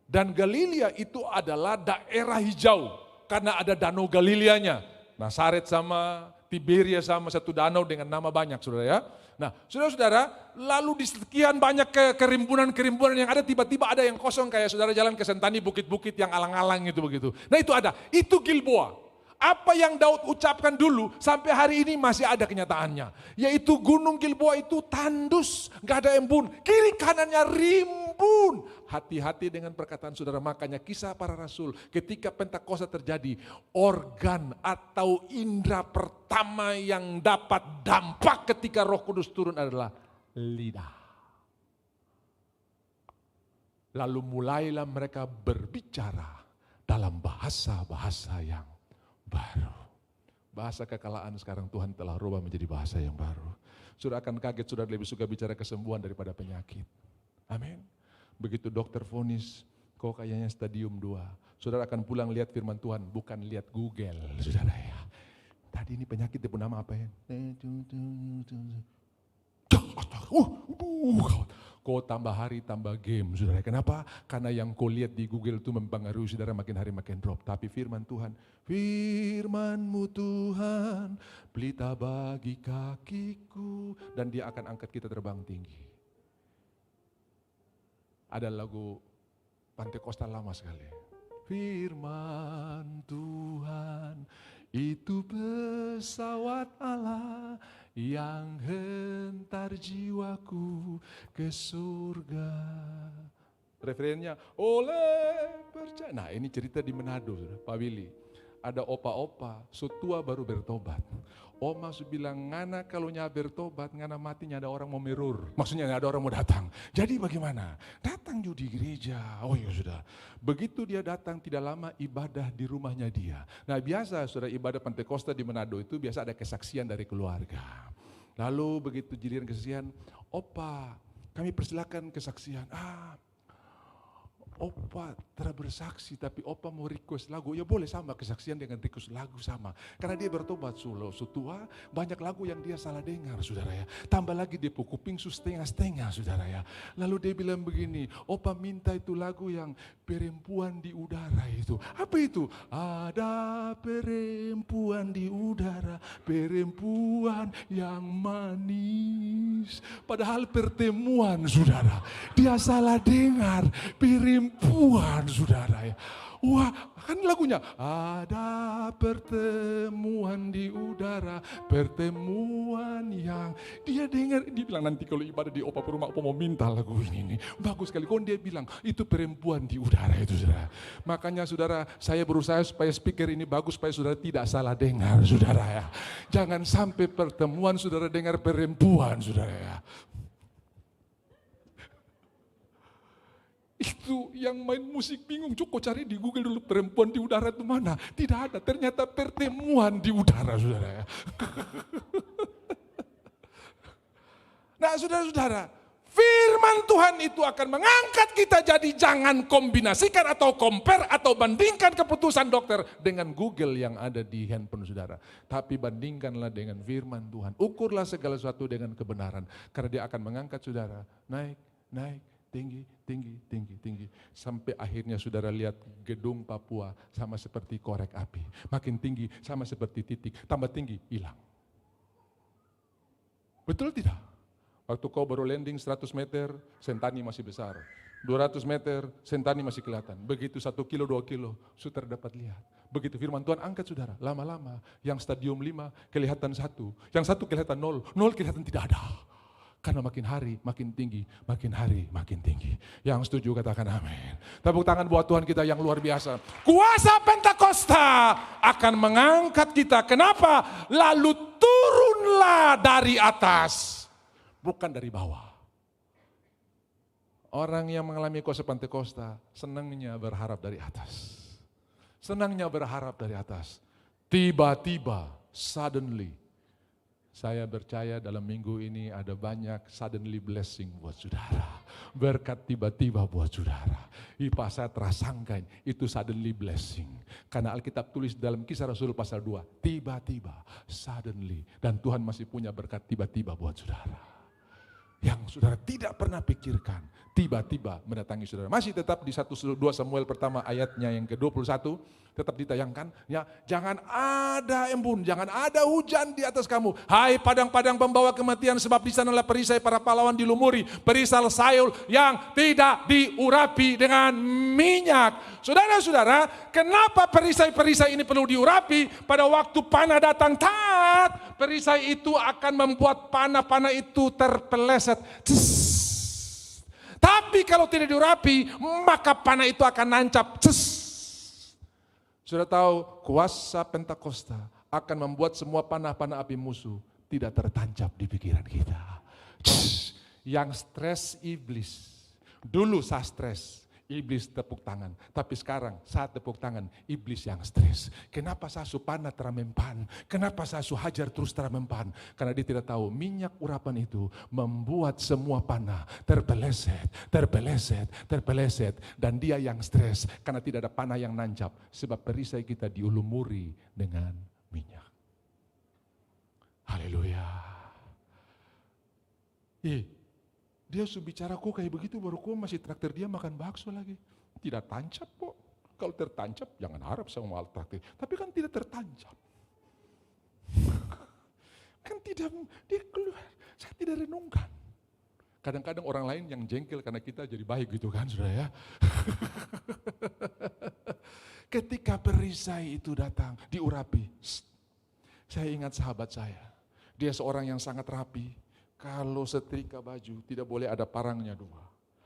Dan Galilea itu adalah daerah hijau karena ada danau Galileanya. Nasaret sama Tiberia sama satu danau dengan nama banyak saudara ya. Nah saudara-saudara lalu di sekian banyak kerimbunan-kerimbunan yang ada tiba-tiba ada yang kosong kayak saudara jalan ke Sentani bukit-bukit yang alang-alang itu begitu. Nah itu ada, itu Gilboa. Apa yang Daud ucapkan dulu sampai hari ini masih ada kenyataannya. Yaitu gunung Gilboa itu tandus, gak ada embun. Kiri kanannya rimbun. Hati-hati dengan perkataan saudara. Makanya kisah para rasul ketika Pentakosta terjadi. Organ atau indera pertama yang dapat dampak ketika Roh Kudus turun adalah lidah. Lalu mulailah mereka berbicara dalam bahasa-bahasa yang baru. Bahasa kekalaan sekarang Tuhan telah rubah menjadi bahasa yang baru. Saudara akan kaget, saudara lebih suka bicara kesembuhan daripada penyakit. Amin. Begitu dokter vonis, kok kayaknya stadium 2. Saudara akan pulang lihat firman Tuhan, bukan lihat Google, saudara ya. Tadi ini penyakit itu nama apa ya? Kau tambah hari tambah game saudara. Kenapa? Karena yang kau lihat di Google itu mempengaruhi saudara makin hari makin drop. Tapi firman Tuhan, firman-Mu Tuhan, pelita bagi kakiku. Dan dia akan angkat kita terbang tinggi. Ada lagu Pentakosta lama sekali. Firman Tuhan, itu pesawat Allah yang hentar jiwaku ke surga. Referennya oleh percaya. Nah ini cerita di Manado, Pak Willy. Ada opa-opa, setua baru bertobat. Oma bilang, ngana kalau nya bertobat, ngana matinya ada orang mau merur. Maksudnya ada orang mau datang. Jadi bagaimana? Datang juga di gereja. Oh ya sudah. Begitu dia datang tidak lama ibadah di rumahnya dia. Nah biasa sudah ibadah Pentakosta di Manado itu biasa ada kesaksian dari keluarga. Lalu begitu jadian kesaksian, opa kami persilakan kesaksian. Opa telah bersaksi tapi opa mau request lagu. Ya boleh sama kesaksian dengan request lagu sama. Karena dia bertobat sutua banyak lagu yang dia salah dengar saudara ya. Tambah lagi dia kuping setengah-setengah saudara ya. Lalu dia bilang begini, opa minta itu lagu yang perempuan di udara itu. Apa itu? Ada perempuan di udara, perempuan yang manis. Padahal pertemuan saudara. Dia salah dengar perempuan saudara ya. Wah kan lagunya ada pertemuan di udara, pertemuan yang dia dengar. Dia bilang nanti kalau ibadah di opa rumah opa mau minta lagu ini nih. Bagus sekali. Kon dia bilang itu perempuan di udara itu saudara. Makanya saudara saya berusaha supaya speaker ini bagus supaya saudara tidak salah dengar saudara ya. Jangan sampai pertemuan saudara dengar perempuan saudara ya. Itu yang main musik bingung, cukup cari di Google dulu perempuan di udara itu mana. Tidak ada, ternyata pertemuan di udara saudara ya. Nah saudara-saudara, firman Tuhan itu akan mengangkat kita jadi jangan kombinasikan atau compare atau bandingkan keputusan dokter dengan Google yang ada di handphone saudara. Tapi bandingkanlah dengan firman Tuhan. Ukurlah segala sesuatu dengan kebenaran. Karena dia akan mengangkat saudara naik, tinggi. Sampai akhirnya saudara lihat gedung Papua sama seperti korek api. Makin tinggi sama seperti titik. Tambah tinggi, hilang. Betul tidak? Waktu kau baru landing 100 meter, Sentani masih besar. 200 meter, Sentani masih kelihatan. Begitu 1 kilo, 2 kilo, saudara dapat lihat. Begitu firman Tuhan angkat saudara. Lama-lama, yang stadium 5 kelihatan 1. Yang 1 kelihatan 0. 0 kelihatan tidak ada. Karena makin hari makin tinggi, makin hari makin tinggi. Yang setuju katakan amin. Tepuk tangan buat Tuhan kita yang luar biasa. Kuasa Pentakosta akan mengangkat kita. Kenapa? Lalu turunlah dari atas, bukan dari bawah. Orang yang mengalami kuasa Pentakosta senangnya berharap dari atas. Senangnya berharap dari atas. Tiba-tiba, suddenly, saya percaya dalam minggu ini ada banyak suddenly blessing buat saudara. Berkat tiba-tiba buat saudara. Pas saya terasangkan itu suddenly blessing. Karena Alkitab tulis dalam Kisah Rasul pasal 2. Tiba-tiba, suddenly. Dan Tuhan masih punya berkat tiba-tiba buat saudara. Yang saudara tidak pernah pikirkan. Tiba-tiba mendatangi saudara. Masih tetap di 1-2 Samuel pertama ayatnya yang ke-21. Tetap ditayangkan, ya, jangan ada embun, jangan ada hujan di atas kamu. Hai padang-padang pembawa kematian, sebab di sanalah perisai para pahlawan dilumuri, perisal sayul yang tidak diurapi dengan minyak. Saudara-saudara, kenapa perisai-perisai ini perlu diurapi? Pada waktu panah datang, perisai itu akan membuat panah-panah itu terpeleset. Tapi kalau tidak diurapi, maka panah itu akan nancap. Sudah tahu, kuasa Pentakosta akan membuat semua panah-panah api musuh tidak tertancap di pikiran kita. Yang stres iblis. Dulu saya stres, iblis tepuk tangan. Tapi sekarang saat tepuk tangan, iblis yang stres. Kenapa saya su panah teramempan? Kenapa saya su hajar terus teramempan? Karena dia tidak tahu minyak urapan itu membuat semua panah terpeleset, terpeleset, terpeleset. Dan dia yang stres karena tidak ada panah yang nancap. Sebab perisai kita diulumuri dengan minyak. Haleluya. Dia sudah bicara kok kayak begitu, baru kok masih traktir dia makan bakso lagi. Tidak tancap kok. Kalau tertancap jangan harap sama traktir. Tapi kan tidak tertancap. Kan tidak, dia keluar. Saya tidak renungkan. Kadang-kadang orang lain yang jengkel karena kita jadi baik gitu kan saudara ya. Ketika perisai itu datang, diurapi. Saya ingat sahabat saya. Dia seorang yang sangat rapi. Kalau setrika baju tidak boleh ada parangnya 2.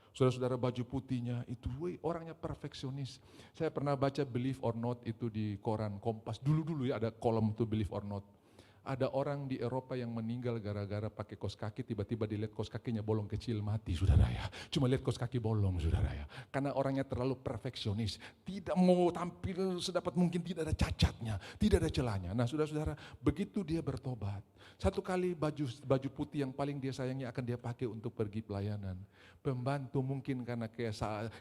Saudara-saudara, baju putihnya itu orangnya perfeksionis. Saya pernah baca Believe or Not itu di koran Kompas. Dulu-dulu ya ada kolom itu Believe or Not. Ada orang di Eropa yang meninggal gara-gara pakai kaos kaki, tiba-tiba dilihat kaos kakinya bolong kecil, mati saudara ya. Cuma lihat kaos kaki bolong saudara ya. Karena orangnya terlalu perfeksionis. Tidak mau tampil sedapat mungkin, tidak ada cacatnya, tidak ada celahnya. Nah saudara-saudara, begitu dia bertobat. Satu kali baju putih yang paling dia sayangi akan dia pakai untuk pergi pelayanan. Pembantu mungkin karena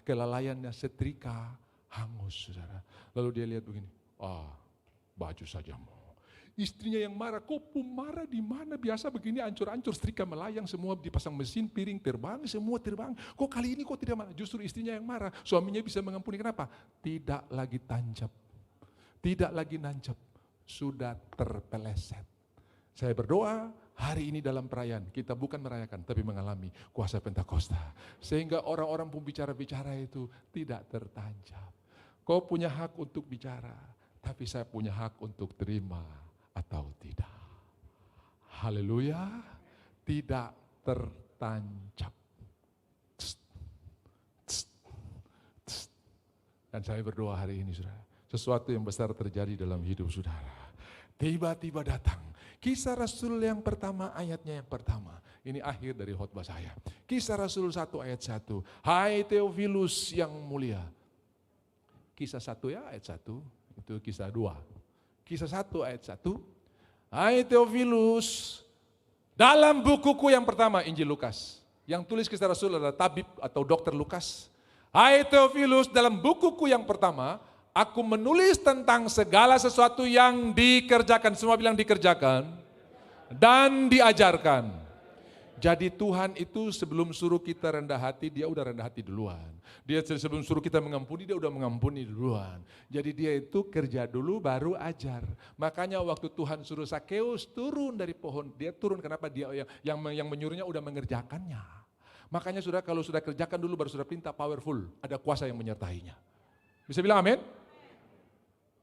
kelalaiannya setrika, hangus saudara. Lalu dia lihat begini, baju saja mau. Istrinya yang marah, kok marah di mana? Biasa begini ancur-ancur, setrika melayang, semua dipasang mesin, piring terbang, semua terbang. Kok kali ini kok tidak marah? Justru istrinya yang marah. Suaminya bisa mengampuni, kenapa? Tidak lagi tancap, tidak lagi nancap, sudah terpeleset. Saya berdoa hari ini dalam perayaan, kita bukan merayakan, tapi mengalami kuasa Pentakosta. Sehingga orang-orang pembicara-bicara itu tidak tertancap. Kau punya hak untuk bicara, tapi saya punya hak untuk terima atau tidak. Haleluya, tidak tertancap. Dan saya berdoa hari ini saudara, sesuatu yang besar terjadi dalam hidup saudara. Tiba-tiba datang. Kisah Rasul yang pertama, ayatnya yang pertama. Ini akhir dari khotbah saya. Kisah Rasul 1 ayat 1. Hai Theophilus yang mulia. Kisah 1 ya ayat 1, itu kisah 2. Kisah 1 ayat 1. Hai Theophilus, dalam bukuku yang pertama, Injil Lukas. Yang tulis Kisah Rasul adalah tabib atau dokter Lukas. Hai Theophilus, dalam bukuku yang pertama, aku menulis tentang segala sesuatu yang dikerjakan. Semua bilang dikerjakan. Dan diajarkan. Jadi Tuhan itu sebelum suruh kita rendah hati, dia udah rendah hati duluan. Dia sebelum suruh kita mengampuni, dia udah mengampuni duluan. Jadi dia itu kerja dulu baru ajar. Makanya waktu Tuhan suruh Sakeus turun dari pohon, dia turun kenapa? Dia yang menyuruhnya udah mengerjakannya. Makanya sudah kalau sudah kerjakan dulu baru sudah perintah powerful, ada kuasa yang menyertainya. Bisa bilang amin?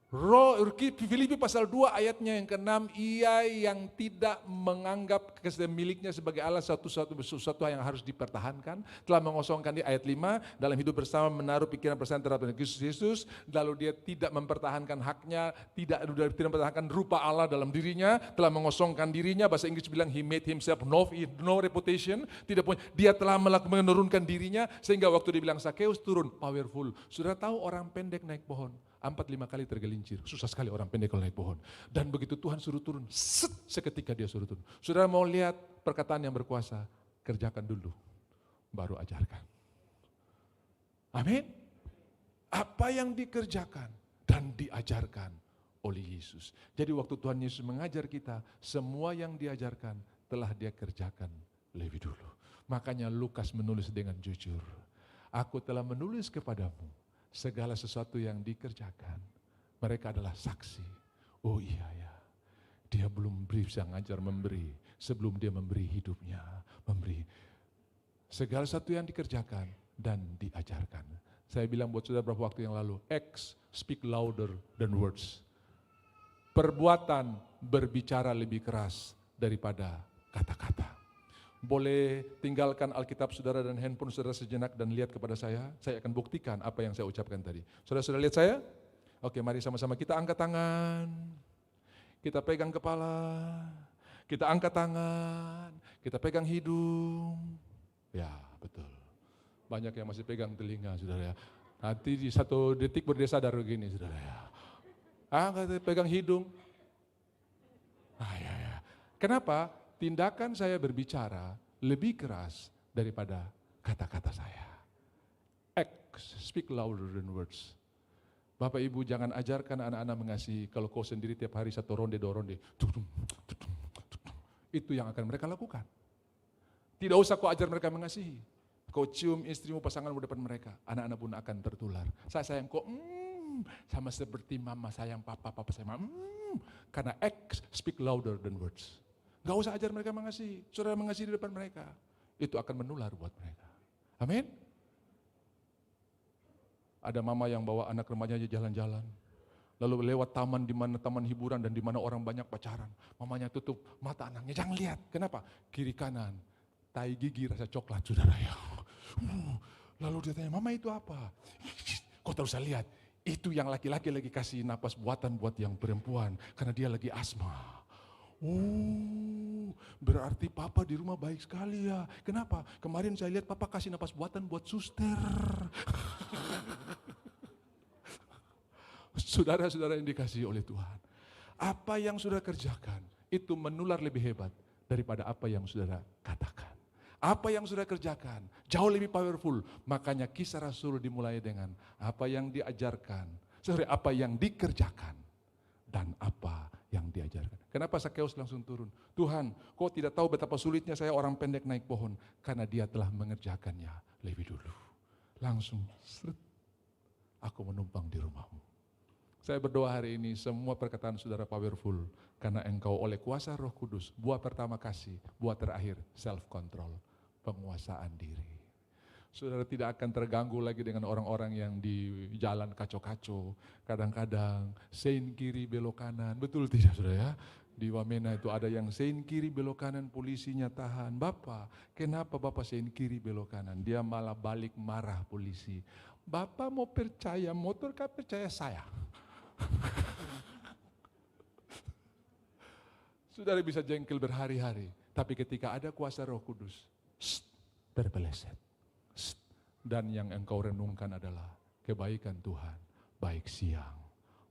Filipi pasal 2 ayatnya yang ke-6, ia yang tidak menganggap miliknya sebagai Allah sesuatu yang harus dipertahankan, telah mengosongkan di ayat 5, dalam hidup bersama menaruh pikiran perasaan terhadap Kristus Yesus, lalu dia tidak mempertahankan haknya, tidak mempertahankan rupa Allah dalam dirinya, telah mengosongkan dirinya, bahasa Inggris bilang he made himself no reputation, tidak punya, dia telah menurunkan dirinya, sehingga waktu dia bilang Sakeus turun, powerful. Sudah tahu orang pendek naik pohon, 4-5 kali tergelincir. Susah sekali orang pendek kalau naik pohon. Dan begitu Tuhan suruh turun, seketika dia suruh turun. Saudara mau lihat perkataan yang berkuasa, kerjakan dulu, baru ajarkan. Amin. Apa yang dikerjakan dan diajarkan oleh Yesus. Jadi waktu Tuhan Yesus mengajar kita, semua yang diajarkan telah dia kerjakan lebih dulu. Makanya Lukas menulis dengan jujur. Aku telah menulis kepadamu segala sesuatu yang dikerjakan. Mereka adalah saksi. Oh iya ya, dia belum bisa ngajar memberi sebelum dia memberi hidupnya. Memberi segala sesuatu yang dikerjakan dan diajarkan. Saya bilang buat saudara beberapa waktu yang lalu, acts speak louder than words. Perbuatan berbicara lebih keras daripada kata-kata. Boleh tinggalkan Alkitab saudara dan handphone saudara sejenak dan lihat kepada saya akan buktikan apa yang saya ucapkan tadi. Saudara sudah lihat saya? Oke, mari sama-sama kita angkat tangan, kita pegang kepala, kita angkat tangan, kita pegang hidung. Ya, betul. Banyak yang masih pegang telinga, saudara ya. Nanti di 1 detik baru dia sadar begini, saudara ya. Angkat, pegang hidung. Ya. Kenapa? Tindakan saya berbicara lebih keras daripada kata-kata saya. Acts speak louder than words. Bapak Ibu jangan ajarkan anak-anak mengasihi kalau kau sendiri tiap hari 1 ronde, 2 ronde. Itu yang akan mereka lakukan. Tidak usah kau ajar mereka mengasihi. Kau cium istrimu, pasanganmu depan mereka, anak-anak pun akan tertular. Saya sayang kau, sama seperti mama sayang papa sayang mama. Karena acts speak louder than words. Gak usah ajar mereka mengasihi, saudara mengasihi di depan mereka. Itu akan menular buat mereka. Amin. Ada mama yang bawa anak remajanya jalan-jalan. Lalu lewat taman di mana taman hiburan dan di mana orang banyak pacaran. Mamanya tutup mata anaknya, jangan lihat. Kenapa? Kiri kanan, tai gigi rasa coklat saudara ya. Lalu dia tanya, mama itu apa? Kau tak usah lihat, itu yang laki-laki lagi kasih napas buatan buat yang perempuan. Karena dia lagi asma. Berarti papa di rumah baik sekali ya. Kenapa? Kemarin saya lihat papa kasih napas buatan buat suster. Saudara-saudara yang dikasihi oleh Tuhan. Apa yang saudara kerjakan itu menular lebih hebat daripada apa yang saudara katakan. Apa yang saudara kerjakan jauh lebih powerful. Makanya Kisah Rasul dimulai dengan apa yang diajarkan. Apa yang dikerjakan dan apa yang diajarkan. Kenapa Sakeus langsung turun? Tuhan, kau tidak tahu betapa sulitnya saya orang pendek naik pohon. Karena dia telah mengerjakannya lebih dulu. Langsung, aku menumpang di rumahmu. Saya berdoa hari ini semua perkataan saudara powerful. Karena engkau oleh kuasa Roh Kudus, buah pertama kasih, buah terakhir self control, penguasaan diri. Saudara tidak akan terganggu lagi dengan orang-orang yang di jalan kacau-kacau. Kadang-kadang sein kiri belok kanan, betul tidak saudara ya? Di Wamena itu ada yang sein kiri belok kanan, polisinya tahan. Bapak, kenapa Bapak sein kiri belok kanan? Dia malah balik marah polisi. Bapak mau percaya motor kah percaya saya? Saudara bisa jengkel berhari-hari, tapi ketika ada kuasa Roh Kudus, terbeleset. Dan yang engkau renungkan adalah kebaikan Tuhan, baik siang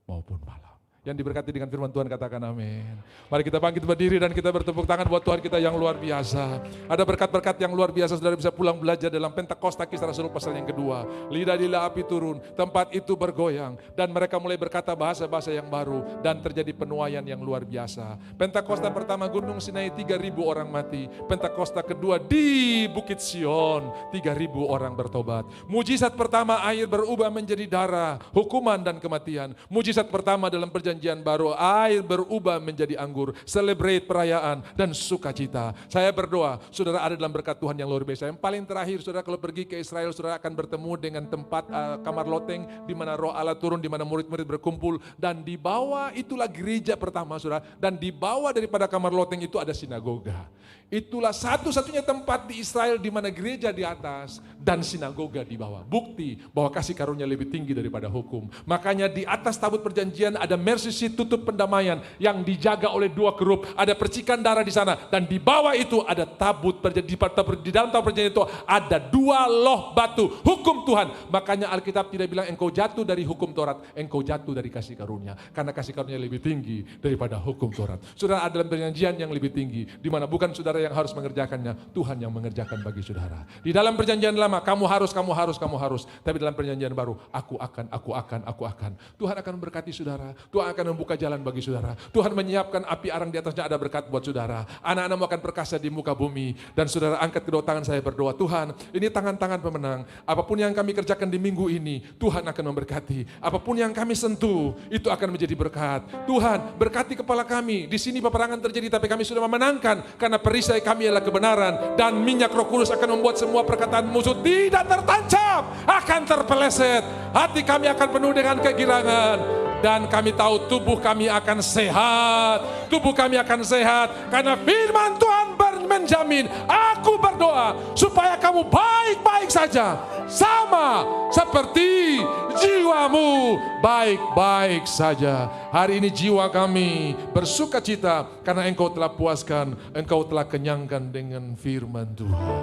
maupun malam. Yang diberkati dengan firman Tuhan katakan amin. Mari kita bangkit berdiri dan kita bertepuk tangan buat Tuhan kita yang luar biasa. Ada berkat-berkat yang luar biasa, saudara bisa pulang belajar dalam Pentakosta Kisah Rasul pasal yang kedua. Lidah-lidah api turun, tempat itu bergoyang. Dan mereka mulai berkata bahasa-bahasa yang baru. Dan terjadi penuaian yang luar biasa. Pentakosta pertama Gunung Sinai 3.000 orang mati. Pentakosta kedua di Bukit Sion 3.000 orang bertobat. Mujizat pertama air berubah menjadi darah, hukuman dan kematian. Mujizat pertama dalam perjanjian baru, air berubah menjadi anggur. Celebrate perayaan dan sukacita. Saya berdoa, saudara ada dalam berkat Tuhan yang luar biasa. Yang paling terakhir, saudara kalau pergi ke Israel, saudara akan bertemu dengan tempat kamar loteng, di mana Roh Allah turun, di mana murid-murid berkumpul. Dan di bawah itulah gereja pertama, saudara. Dan di bawah daripada kamar loteng itu ada sinagoga. Itulah satu-satunya tempat di Israel di mana gereja di atas dan sinagoga di bawah. Bukti bahwa kasih karunia lebih tinggi daripada hukum. Makanya di atas tabut perjanjian ada mercy seat tutup pendamaian yang dijaga oleh 2 kerup. Ada percikan darah di sana dan di bawah itu ada tabut perjanjian. Di dalam tabut perjanjian itu ada 2 loh batu hukum Tuhan. Makanya Alkitab tidak bilang engkau jatuh dari hukum Taurat, engkau jatuh dari kasih karunia. Karena kasih karunia lebih tinggi daripada hukum Taurat. Saudara, ada dalam perjanjian yang lebih tinggi di mana bukan saudara yang harus mengerjakannya, Tuhan yang mengerjakan bagi saudara. Di dalam perjanjian lama, kamu harus. Tapi dalam perjanjian baru, aku akan. Tuhan akan memberkati saudara. Tuhan akan membuka jalan bagi saudara. Tuhan menyiapkan api arang di atasnya ada berkat buat saudara. Anak-anakmu akan perkasa di muka bumi. Dan saudara angkat kedua tangan saya berdoa, Tuhan, ini tangan-tangan pemenang. Apapun yang kami kerjakan di minggu ini, Tuhan akan memberkati. Apapun yang kami sentuh, itu akan menjadi berkat. Tuhan, berkati kepala kami. Di sini peperangan terjadi, tapi kami sudah memenangkan karena perisai kami adalah kebenaran dan minyak Roh Kudus akan membuat semua perkataan musuh tidak tertancap, akan terpeleset. Hati kami akan penuh dengan kegirangan dan kami tahu tubuh kami akan sehat. Tubuh kami akan sehat karena firman Tuhan menjamin. Aku berdoa supaya kamu baik-baik saja, sama seperti jiwamu baik-baik saja. Hari ini jiwa kami bersuka cita karena engkau telah puaskan, engkau telah kenyangkan dengan firman Tuhan.